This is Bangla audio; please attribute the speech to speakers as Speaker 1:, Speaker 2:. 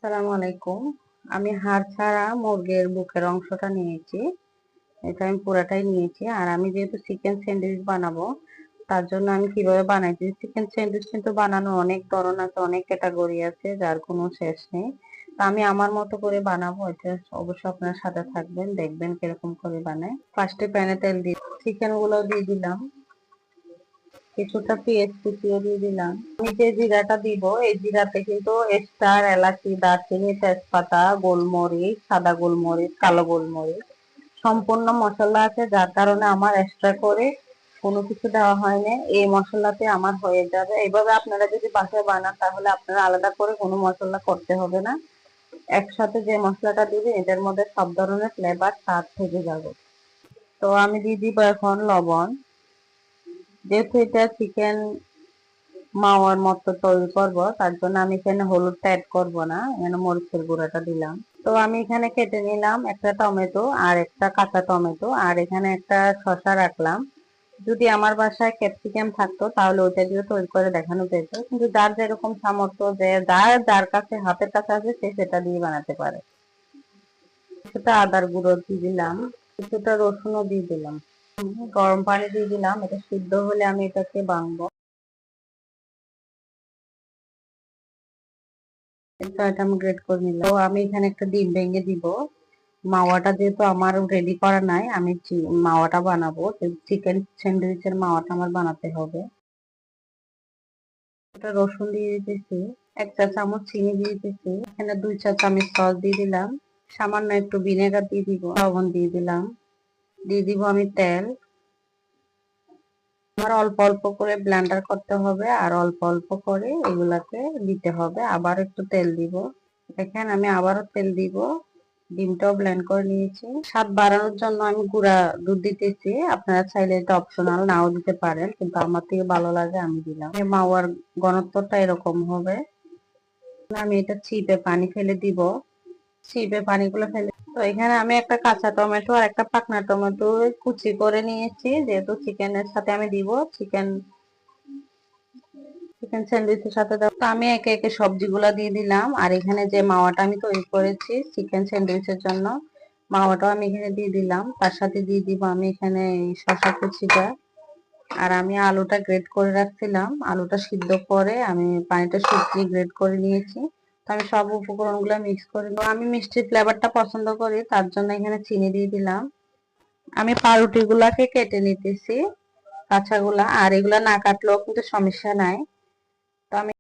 Speaker 1: আসসালামু আলাইকুম। আমি হাড় ছাড়া মুরগির বুকের অংশটা নিয়েছি। এটা আমি পুরাটাই নিয়েছি। আর আমি যেহেতু চিকেন স্যান্ডউইচ বানাবো, তার জন্য আমি কিভাবে বানাইছি। চিকেন স্যান্ডউইচ কিন্তু বানানো অনেক ধরন আছে, অনেক ক্যাটাগরি আছে, যার কোনো শেষ নেই। তো আমি আমার মতো করে বানাবো। এটা অবশ্যই আপনার সাথে থাকবেন, দেখবেন কিরকম করে বানাই। ফার্স্টে প্যানে তেল দিয়ে চিকেন গুলো দিয়ে দিলাম, কিছুটা পেঁয়াজ কুচিও দিয়ে দিলাম। আমি যে জিরাটা দিব, এই জিরাতে কিন্তু স্টার, এলাচি, দারচিনি, তেজপাতা, গোলমরিচ, সাদা গোলমরিচ, কালো গোলমরিচ সম্পূর্ণ মশলা আছে, যার কারণে আমার এক্সট্রা করে কোনো কিছু দেওয়া হয়নি। এই মশলাতে আমার হয়ে যাবে। এইভাবে আপনারা যদি বাসায় বানান তাহলে আপনারা আলাদা করে কোনো মশলা করতে হবে না। একসাথে যে মশলাটা দিবেন এটার মধ্যে সব ধরনের ফ্লেভার স্বাদ থেকে যাবে। তো আমি দিয়ে দিব এখন লবণ। যেহেতু এটা চিকেন মাওয়ার মতো তৈরি করব, তার জন্য আমি এখানে হলুদটা অ্যাড করব না, এখানে মরিচের গুঁড়াটা দিলাম। তো আমি এখানে কেটে নিলাম একটা টমেটো আর একটা কাঁচা টমেটো, আর এখানে একটা শসা রাখলাম। যদি আমার বাসায় ক্যাপসিকাম থাকতো তাহলে ওইটা দিয়ে তৈরি করে দেখানো যেত, কিন্তু যার যেরকম সামর্থ্য, যে যার কাছে হাতের কাছে আছে সে সেটা দিয়ে বানাতে পারে। কিছুটা আদার গুঁড়ো দিয়ে দিলাম, কিছুটা রসুনও দিয়ে দিলাম। গরম পানি দিয়ে দিলাম, এটা সিদ্ধ হলে আমি এটাকে ভাঙবো। এটা আমি গ্রেট করে নিলাম। তো আমি এখানে একটা ডিম ভেঙে দিব। মাওয়াটা যেহেতু আমার রেডি করা নাই, আমি মাওয়াটা বানাবো। চিকেন স্যান্ডউইচের মাওয়াটা আমার বানাতে হবে। এটা রসুন দিয়ে দিতেছি, 1 চা চামচ চিনি দিয়ে দিতেছি, এখানে 2 চা চামচ সস দিয়ে দিলাম, সামান্য একটু ভিনেগার দিয়ে দিব, লবণ দিয়ে দিলাম, দিয়ে দিব আমি তেল। আমার অল্প অল্প করে ব্লেন্ডার করতে হবে, আর অল্প অল্প করে এগুলাকে দিতে হবে। আবার একটু তেল দিব, দেখেন আমি আবারও তেল দিব। ডিমটাও ব্লেন্ড করে নিয়েছি। স্বাদ বাড়ানোর জন্য আমি গুঁড়া দুধ দিতেছি, আপনারা চাইলে এটা অপশনাল নাও দিতে পারেন, কিন্তু আমার থেকে ভালো লাগে আমি দিলাম। মাওয়ার ঘনত্বটা এরকম হবে। আমি এটা চিপে পানি ফেলে দিব, চিপে পানিগুলো ফেলে। তো এখানে আমি একটা কাঁচা টমেটো আর একটা পাকনা টমেটো কুচি করে নিয়েছি, যেহেতু চিকেনের সাথে আমি দিব। চিকেন চিকেন স্যান্ডউইচের সাথে দাও। তো আমি একে একে সবজিগুলো দিয়ে দিলাম, আর এখানে যে মাওয়াটা আমি তৈরি করেছি চিকেন স্যান্ডউইচের জন্য, মাওয়াটাও আমি এখানে দিয়ে দিলাম। তার সাথে দিয়ে দিব আমি এখানে এই শসা কুচিটা। আর আমি আলুটা গ্রেট করে রাখছিলাম, আলুটা সিদ্ধ করে আমি পানিটা শুকিয়ে গ্রেট করে নিয়েছি। তো আমি সব উপকরণগুলো মিক্স করে নেব। আমি মিষ্টির ফ্লেভারটা পছন্দ করি, তার জন্য এখানে চিনি দিয়ে দিলাম। আমি পাউরুটি গুলাকে কেটে নিতেছি, কাঁচাগুলা, আর এগুলা না কাটলেও কিন্তু সমস্যা নাই। তো আমি